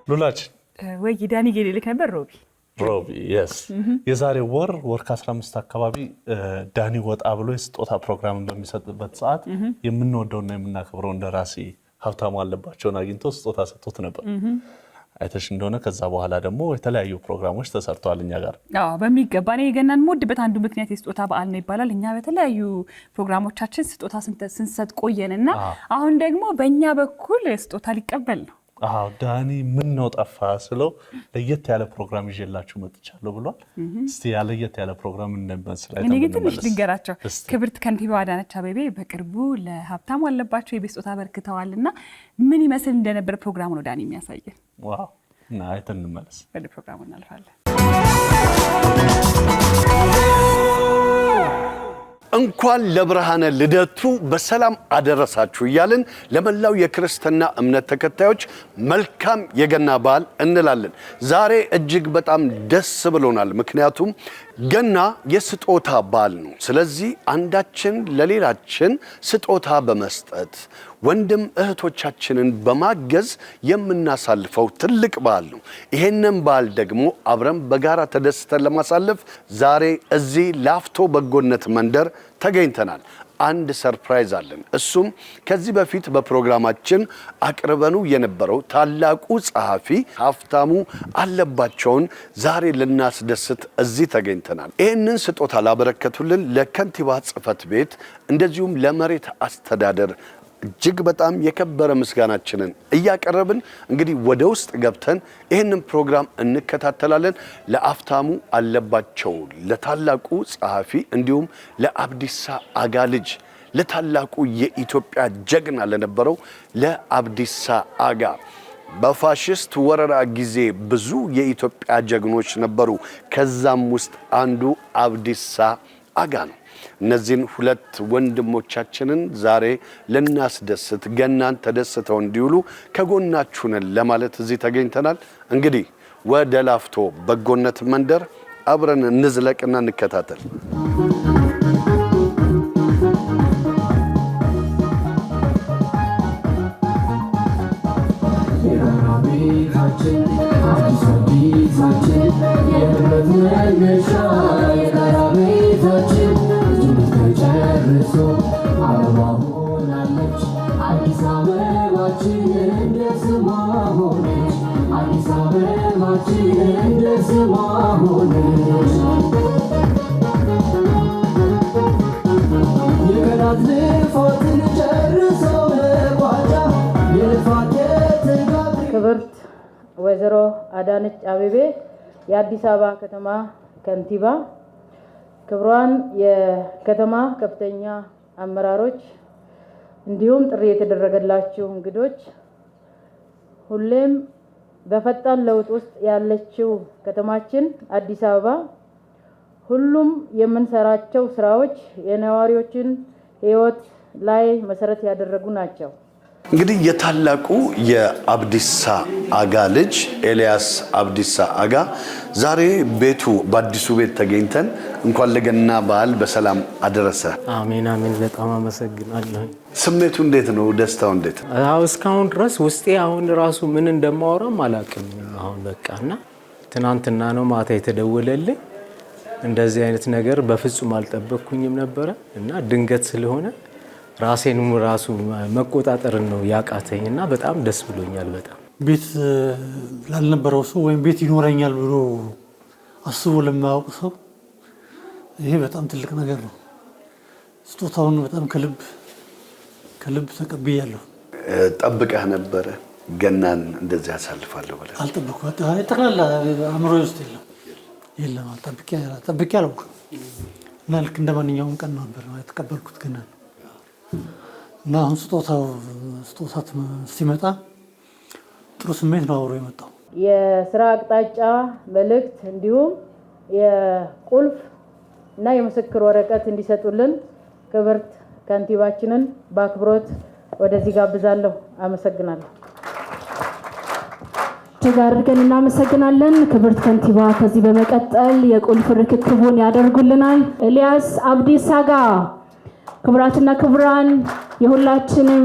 ሉላችን ወይ ዳኒ ጌሌልክ ነበር ሮቢ yes የዛሬ ወር ከ15 አካባቢ ዳኒ ወጣ ብሎ የስጦታ ፕሮግራም በሚሰጥበት ሰዓት የምንወደውና የምናከብረው እንደራሲ ሀብታሙ አለባቸውን አግኝቶ ስጦታ ሰጥቶት ነበር አይተሽ እንደሆነ ከዛ በኋላ ደግሞ የተለያዩ ፕሮግራሞች ተሰርተዋል እኛ ጋር በሚገባ ነው የገናን ሞድበት አንዱ ምክንያት የስጦታ በዓል ነው ይባላል እኛ በተለያዩ ፕሮግራሞቻችን ስጦታ ስንሰጥ ቆየንና አሁን ደግሞ በእኛ በኩል ስጦታ ሊቀበል ነው ዳኒ ምን ነው ጠፋ ስለው ለየት ያለ ፕሮግራም ይዤላችሁ መጥቻለሁ ብሏል እስቲ ያለየት ያለ ፕሮግራም እንደምመስል እኔ ግን ትንሽ ልንገራቸው ክብርት ከንቲባ አዳነች አቤቤ በቅርቡ ለሀብታሙ አለባቸው የስጦታ በርክተዋልና ምን ይመስል እንደነበር ፕሮግራሙ ነው ዳኒ የሚያሳየን ዋው እና አይተን እንመለስ ወደ ፕሮግራሙ እናልፋለን እንኳን ለብርሃነ ልደቱ በሰላም አደረሳችሁ እያልን ለመላው የክርስትና እምነት ተከታዮች መልካም የገና በዓል እንላለን ዛሬ እጅግ በጣም ደስ ብሎናል ምክንያቱም ገና የስጦታ በዓል ነው ስለዚህ አንዳችን ለሌላችን ስጦታ በመስጠት ወንድም እህቶቻችንን በማገዝ የምናሳልፈው ትልቅ በዓል ነው ይሄንን በዓል ደግሞ አብረን በጋራ ተደስተን ለማሳለፍ ዛሬ እዚህ ላፍቶ በጎነት መንደር ተገኝተናል አንድ ሰርፕራይዝ አለን እሱም ከዚህ በፊት በፕሮግራማችን አቅርበኑ የነበረው ታላቁ ጸሐፊ ሀብታሙ አለባቸውን ዛሬ ልናስደስት እዚህ ተገኝተናል ይሄንን ስጦታ ላበረከቱልን ለከንቲባ ጽሕፈት ቤት እንደዚሁም ለመሬት አስተዳደር እጅግ በጣም የከበረ ምስጋናችንን እያቀረብን እንግዲህ ወደ ውስጥ ገብተን ይሄንን ፕሮግራም እንከታተላለን ለሀብታሙ አለባቸው ለታላቁ ጸሐፊ እንዲሁም ለአብዲሳ አጋ ልጅ ለታላቁ የኢትዮጵያ ጀግና ለነበረው ለአብዲሳ አጋ በፋሽስት ወረራ ጊዜ ብዙ የኢትዮጵያ ጀግኖች ነበሩ ከዛም ውስጥ አንዱ አብዲሳ አጋ ነው እነዚህን ሁለት ወንድሞቻችንን ዛሬ ለናስደስት ገናን ተደስተው እንዲውሉ ከጎናችሁ ነን ለማለት እዚህ ተገኝተናል እንግዲህ ወደ ላፍቶ በጎነት መንደር አብረን እንዝለቅና እንከታተል ክብርት ወይዘሮ አዳነች አቤቤ የአዲስ አበባ ከተማ ከንቲባ ክብሯን የከተማ ከፍተኛ አመራሮች እንዲሁም ጥሪ የተደረገላችሁ እንግዶች ሁሌም በፈጣን ለውጥ ውስጥ ያለችው ከተማችን አዲስ አበባ ሁሉም የምንሰራቸው ስራዎች የነዋሪዎችን ህይወት ላይ መሰረት ያደረጉ ናቸው እንግዲህ የታላቁ የአብዲሳ አጋ ልጅ ኤልያስ አብዲሳ አጋ ዛሬ ቤቱ በአዲሱ ቤት ተገኝተን እንኳን ለገና በዓል በሰላም አደረሰ አሜን አሜን በጣም አመሰግናለሁ ስሜቱ እንዴት ነው ደስታው እንዴት አው እስካሁን ድረስ ውስጤ አሁን ራሱ ምን እንደማወራም አላውቅም አሁን በቃና ትናንትና ነው ማታ የተደወለልኝ እንደዚህ አይነት ነገር በፍጹም አልጠበቅኩኝም ነበር እና ድንገት ስለሆነ ራሴንም ራሱ መቆጣጠር ነው ያቃተኝና በጣም ደስ ብሎኛል በጣም ቤት ላልነበረው ሰው ወይም ቤት ይኖረኛል ብሎ አስቦ ለማያውቅ ሰው ይሄ በጣም ትልቅ ነገር ነው ስጦታውን በጣም ከልብ ተቀብያለሁ ጠብቀህ ነበር ገናን እንደዚህ ያሳልፋለሁ ብለህ አልጠበቅኩም ጠቅላላ አእምሮዬ ውስጥ የለም ጠብቄያለሁ እና ልክ እንደማንኛውም ቀን ነበር የተቀበልኩት ገና እና አሁን ስጦታ ሲመጣ ጥሩ ስሜት ነው አብሮ የመጣው የስራ አቅጣጫ መልእክት እንዲሁም የቁልፍ እና የምስክር ወረቀት እንዲሰጡልን ክብርት ከንቲባችንን በአክብሮት ወደዚህ ጋብዛለሁ አመሰግናለሁ ተጋርገን እናመሰግናለን ክብርት ከንቲባ ከዚህ በመቀጠል የቁልፍ ርክክቡን ያደርጉልናል ኤልያስ አብዲሳ አጋ ክብራትና ክብራን የሁላችንም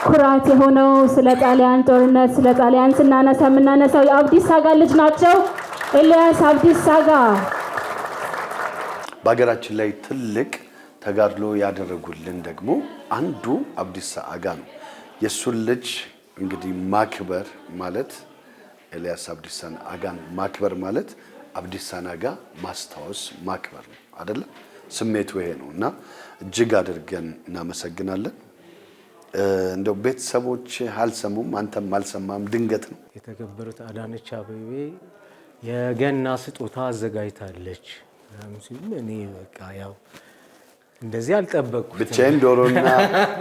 ኩራት የሆነው ስለ ጣሊያን ጦርነት ስለ ጣሊያን ስናነሳ የምናነሳው የአብዲሳ አጋ ልጅ ናቸው። ኤልያስ አብዲሳ አጋ በሀገራችን ላይ ትልቅ ተጋድሎ ያደረጉልን ደግሞ አንዱ አብዲሳ አጋ ነው። የሱን ልጅ እንግዲህ ማክበር ማለት ኤልያስ አብዲሳን አጋን ማክበር ማለት አብዲሳን አጋ ማስታወስ ማክበር ነው አይደለ? ስሜቱ ይሄ ነውና እጅግ አድርገን እናመሰግናለን። እንደው ቤተሰቦች አልሰሙም፣ አንተም አልሰማም፣ ድንገት ነው። የተከበሩት አዳነች አቤቤ የገና ስጦታ አዘጋጅታለች። እኔ በቃ ያው እንደዚህ አልጠበቅኩትም። ብቻዬን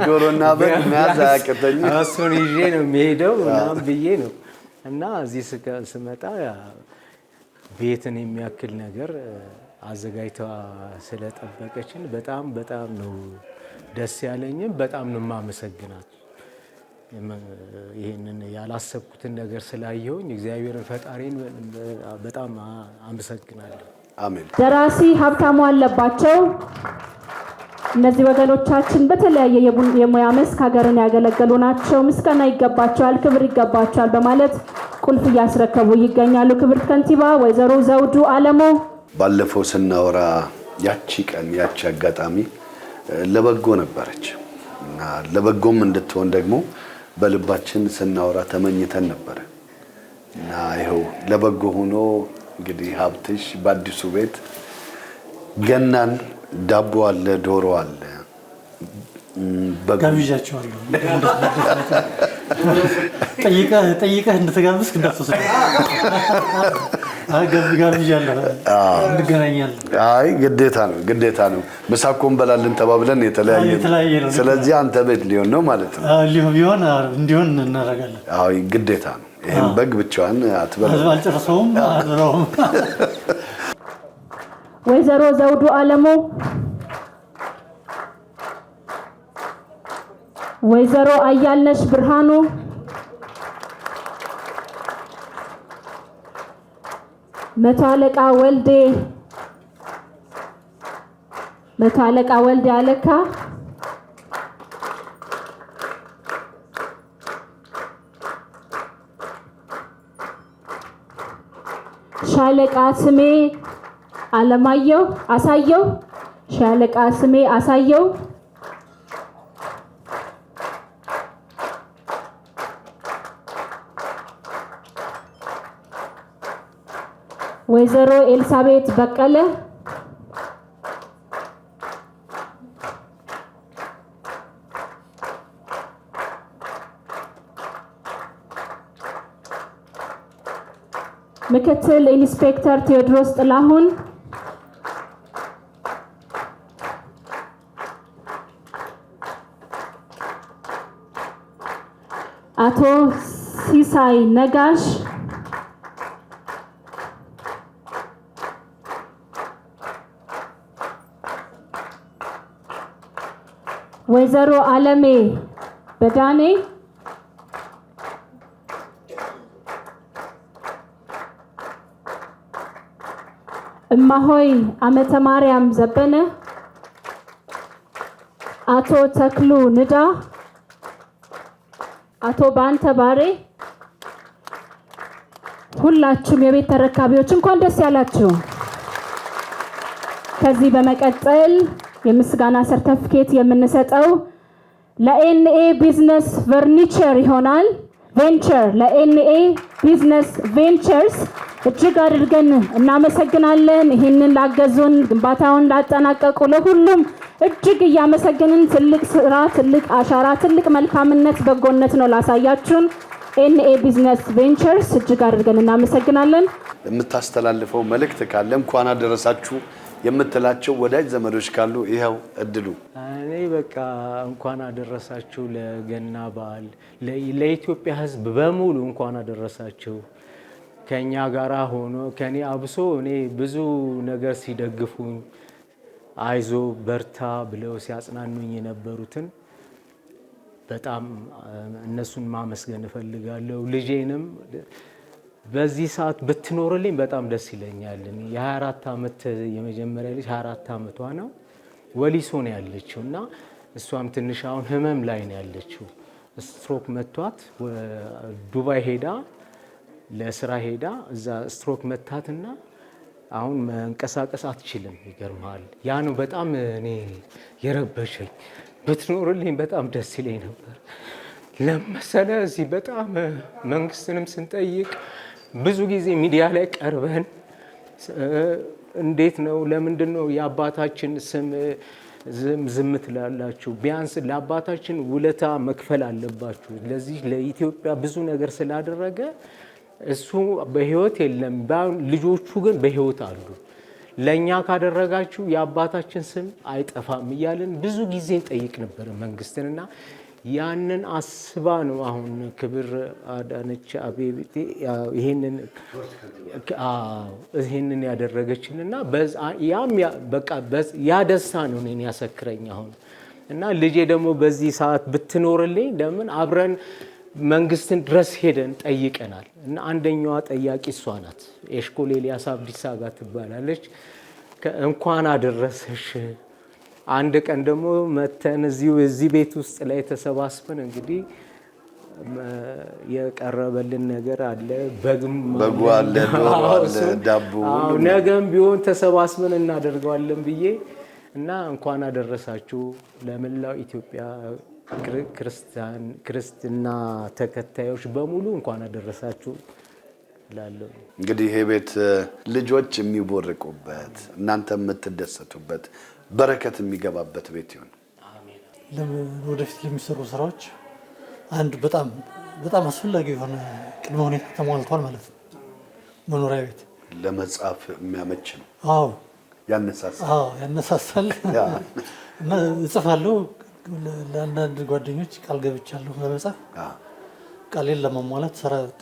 ዶሮና በግ መያዝ አያቅተኝም። እሱን ይዤ ነው የሚሄደው ምናምን ብዬ ነው እና እዚህ ስመጣ ቤትን የሚያክል ነገር አዘጋጅታ ስለጠበቀችን በጣም ነው ደስ ያለኝም። በጣም ነው የማመሰግናት። ይሄንን ያላሰብኩትን ነገር ስላየሁኝ እግዚአብሔርን ፈጣሪን በጣም አመሰግናለሁ። አሜን። ደራሲ ሀብታሙ አለባቸው እነዚህ ወገኖቻችን በተለያየ የሙያ መስክ ሀገርን ያገለገሉ ናቸው። ምስጋና ይገባቸዋል፣ ክብር ይገባቸዋል በማለት ቁልፍ እያስረከቡ ይገኛሉ። ክብርት ከንቲባ ወይዘሮ ዘውዱ አለሙ ባለፈው ስናወራ ያቺ ቀን ያቺ አጋጣሚ ለበጎ ነበረች እና ለበጎም እንድትሆን ደግሞ በልባችን ስናወራ ተመኝተን ነበር እና ይኸው ለበጎ ሆኖ እንግዲህ ሀብትሽ በአዲሱ ቤት ገናን ዳቦ አለ፣ ዶሮ አለ፣ ጋብዣቸዋለሁ። ጠይቀህ እንደተጋበዝክ እንዳትወስድ። ጋብዣለሁ፣ እንገናኛለን። አይ ግዴታ ነው። ምሳ እኮ እንበላለን ተባብለን የተለያየ ነው። ስለዚህ አንተ ቤት ሊሆን ነው ማለት ነው። እንዲሆን እናደርጋለን። አይ ግዴታ ነው። ይሄን በግ ብቻዋን አትበላም። አልጨርሰውም፣ አድረውም። ወይዘሮ ዘውዱ አለሙ ወይዘሮ አያልነሽ ብርሃኑ መቶ አለቃ ወልዴ አለካ ሻለቃ ስሜ አሳየው ሻለቃ ስሜ አሳየው ወይዘሮ ኤልሳቤት በቀለ ምክትል ኢንስፔክተር ቴዎድሮስ ጥላሁን አቶ ሲሳይ ነጋሽ ወይዘሮ አለሜ በዳኔ እማሆይ አመተ ማርያም ዘበነ አቶ ተክሉ ንዳ አቶ ባንተ ባሬ ሁላችሁም የቤት ተረካቢዎች እንኳን ደስ ያላችሁ። ከዚህ በመቀጠል የምስጋና ሰርተፊኬት የምንሰጠው ለኤንኤ ቢዝነስ ቨርኒቸር ይሆናል። ለኤንኤ ቢዝነስ ቬንቸርስ እጅግ አድርገን እናመሰግናለን። ይህንን ላገዙን፣ ግንባታውን ላጠናቀቁ ለሁሉም እጅግ እያመሰገንን ትልቅ ስራ፣ ትልቅ አሻራ፣ ትልቅ መልካምነት፣ በጎነት ነው ላሳያችሁን ኤንኤ ቢዝነስ ቬንቸርስ እጅግ አድርገን እናመሰግናለን። የምታስተላልፈው መልእክት ካለ እንኳን አደረሳችሁ የምትላቸው ወዳጅ ዘመዶች ካሉ ይኸው እድሉ። እኔ በቃ እንኳን አደረሳችሁ ለገና በዓል፣ ለኢትዮጵያ ሕዝብ በሙሉ እንኳን አደረሳችሁ። ከኛ ጋራ ሆኖ ከኔ አብሶ እኔ ብዙ ነገር ሲደግፉኝ አይዞ በርታ ብለው ሲያጽናኑኝ የነበሩትን በጣም እነሱን ማመስገን እፈልጋለሁ። ልጄንም በዚህ ሰዓት ብትኖርልኝ በጣም ደስ ይለኛል። የ24 ዓመት የመጀመሪያ ልጅ 24 ዓመቷ ነው። ወሊሶ ነው ያለችው እና እሷም ትንሽ አሁን ህመም ላይ ነው ያለችው ስትሮክ መቷት ዱባይ ሄዳ ለስራ ሄዳ እዛ ስትሮክ መታትና አሁን መንቀሳቀስ አትችልም። ይገርማል። ያ ነው በጣም እኔ የረበሸኝ። ብትኖርልኝ በጣም ደስ ይለኝ ነበር። ለመሰለ እዚህ በጣም መንግስትንም ስንጠይቅ ብዙ ጊዜ ሚዲያ ላይ ቀርበን እንዴት ነው ለምንድን ነው የአባታችን ስም ዝም ትላላችሁ? ቢያንስ ለአባታችን ውለታ መክፈል አለባችሁ። ለዚህ ለኢትዮጵያ ብዙ ነገር ስላደረገ እሱ በህይወት የለም፣ ልጆቹ ግን በህይወት አሉ። ለኛ ካደረጋችሁ የአባታችን ስም አይጠፋም እያልን ብዙ ጊዜ እንጠይቅ ነበር መንግስትንና ያንን አስባ ነው አሁን ክብር አዳነች አቤቤ ይሄንን ያደረገችንና ያም በቃ ያ ደስታ ነው እኔን ያሰክረኝ አሁን። እና ልጄ ደግሞ በዚህ ሰዓት ብትኖርልኝ ለምን አብረን መንግስትን ድረስ ሄደን ጠይቀናል። እና አንደኛዋ ጠያቂ እሷ ናት። ኤሽኮል ኤልያስ አብዲሳ ጋር ትባላለች። እንኳን አደረሰሽ። አንድ ቀን ደግሞ መተን እዚህ ቤት ውስጥ ላይ ተሰባስበን እንግዲህ የቀረበልን ነገር አለ። በጉ አለ፣ ዶሮ አለ፣ ዳቦ ነገም ቢሆን ተሰባስበን እናደርገዋለን ብዬ እና እንኳን አደረሳችሁ ለመላው ኢትዮጵያ ክርስትና ተከታዮች በሙሉ እንኳን አደረሳችሁ እላለሁ። እንግዲህ ይሄ ቤት ልጆች የሚቦርቁበት እናንተ የምትደሰቱበት በረከት የሚገባበት ቤት ይሁን። ወደፊት ለሚሰሩ ስራዎች አንድ በጣም አስፈላጊ የሆነ ቅድመ ሁኔታ ተሟልቷል ማለት ነው። መኖሪያ ቤት ለመጻፍ የሚያመች ነው። አዎ ያነሳሳል። እና እጽፋለሁ። ለአንዳንድ ጓደኞች ቃል ገብቻለሁ ለመጻፍ። ቃሌን ለማሟላት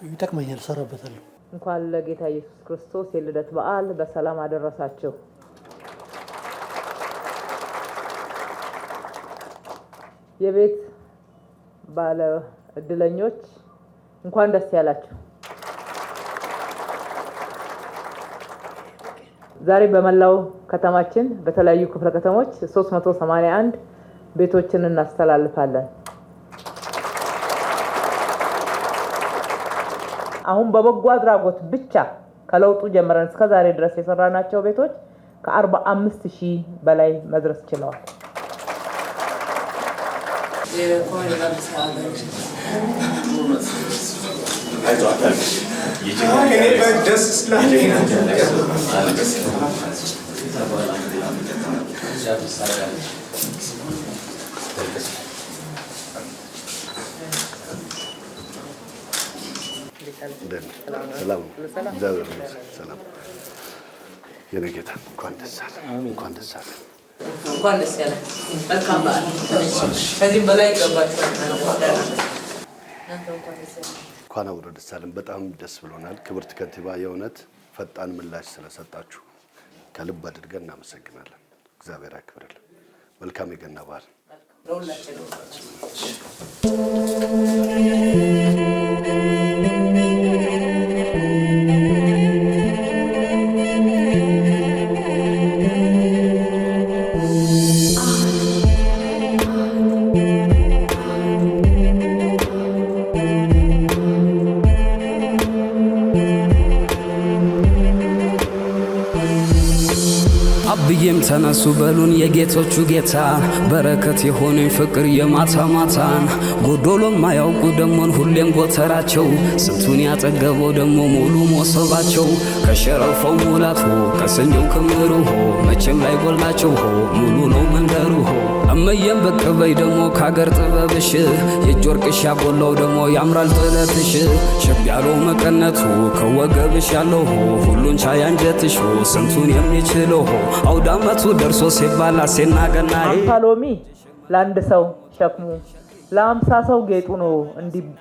ይጠቅመኛል፣ እሰራበታለሁ። እንኳን ለጌታ ኢየሱስ ክርስቶስ የልደት በዓል በሰላም አደረሳችሁ። የቤት ባለ እድለኞች እንኳን ደስ ያላችሁ። ዛሬ በመላው ከተማችን በተለያዩ ክፍለ ከተሞች 381 ቤቶችን እናስተላልፋለን። አሁን በበጎ አድራጎት ብቻ ከለውጡ ጀምረን እስከ ዛሬ ድረስ የሰራናቸው ቤቶች ከ45,000 በላይ መድረስ ችለዋል። ሰላም የኔ ጌታ እንኳን ደስ አለ። እንኳን ደስ አለ። እንኳን ደስ ያለ። መልካም በዓል። ከዚህም በላይ ይገባችኋል። እንኳን አብሮ ደስ አለን። በጣም ደስ ብሎናል። ክብርት ከንቲባ የእውነት ፈጣን ምላሽ ስለሰጣችሁ ከልብ አድርገን እናመሰግናለን። እግዚአብሔር ያክብርልን። መልካም የገና በዓል ለሁላችንም። አብዬም ተነሱ በሉን የጌቶቹ ጌታ በረከት የሆነኝ ፍቅር የማታ ማታን ጎዶሎም ማያውቁ ደሞን ሁሌም ጎተራቸው ስንቱን ያጠገበው ደሞ ሙሉ ሞሰባቸው ከሸረፈው ሙላቱ ከሰኞው ክምሩ መቼም ላይ ጎላቸው ሙሉ ነው መንደሩ እመየም በቅበይ ደሞ ካገር ጥበብሽ የእጅ ወርቅሽ ያጎላው ደሞ ያምራል ጥለትሽ ሸብ ያለው መቀነቱ ከወገብሽ ያለው ሁሉን ቻይ አንጀትሽ ስንቱን የሚችለው አውዳመቱ ደርሶ ሲባል አሴና ገናዬ 50 ሎሚ ለአንድ ሰው ሸክሙ ለ50 ሰው ጌጡ ነው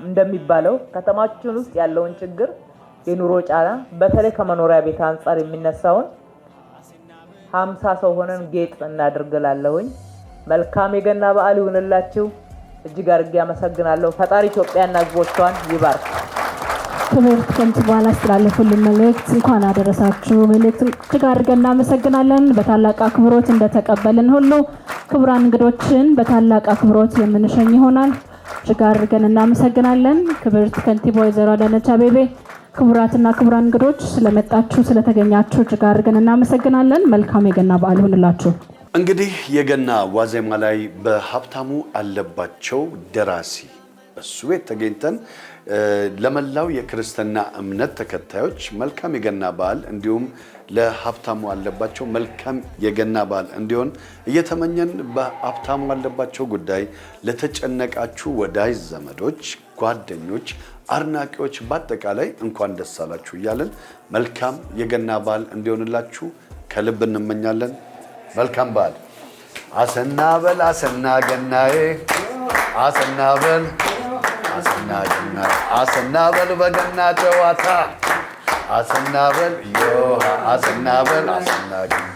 እንደሚባለው ከተማችን ውስጥ ያለውን ችግር የኑሮ ጫና በተለይ ከመኖሪያ ቤት አንፃር የሚነሳውን 50 ሰው ሆነን ጌጥ እናድርግላለሁኝ። መልካም የገና በዓል ይሁንላችሁ። እጅግ አድርጌ አመሰግናለሁ። ፈጣሪ ኢትዮጵያና ሕዝቦቿን ይባርክ። ክብርት ከንቲባ ላስተላለፉልን መልእክት እንኳን አደረሳችሁ መልእክት እጅግ አድርገን እናመሰግናለን። በታላቅ አክብሮት እንደተቀበልን ሁሉ ክቡራን እንግዶችን በታላቅ አክብሮት የምንሸኝ ይሆናል። እጅግ አድርገን እናመሰግናለን። ክብርት ከንቲባ ወይዘሮ አዳነች አቤቤ፣ ክቡራትና ክቡራን እንግዶች ስለመጣችሁ ስለተገኛችሁ እጅግ አድርገን እናመሰግናለን። መልካም የገና በዓል ይሁንላችሁ። እንግዲህ የገና ዋዜማ ላይ በሀብታሙ አለባቸው ደራሲ እሱ ቤት ተገኝተን ለመላው የክርስትና እምነት ተከታዮች መልካም የገና በዓል እንዲሁም ለሀብታሙ አለባቸው መልካም የገና በዓል እንዲሆን እየተመኘን በሀብታሙ አለባቸው ጉዳይ ለተጨነቃችሁ ወዳጅ ዘመዶች፣ ጓደኞች፣ አድናቂዎች በአጠቃላይ እንኳን ደስ አላችሁ እያለን መልካም የገና በዓል እንዲሆንላችሁ ከልብ እንመኛለን። መልካም በዓል። አሰና በል አሰና ገናዬ አሰና በል አሰና ገናዬ አሰና በል በገና ጨዋታ አሰና በል ዮሃ አሰና በል አሰና ገናዬ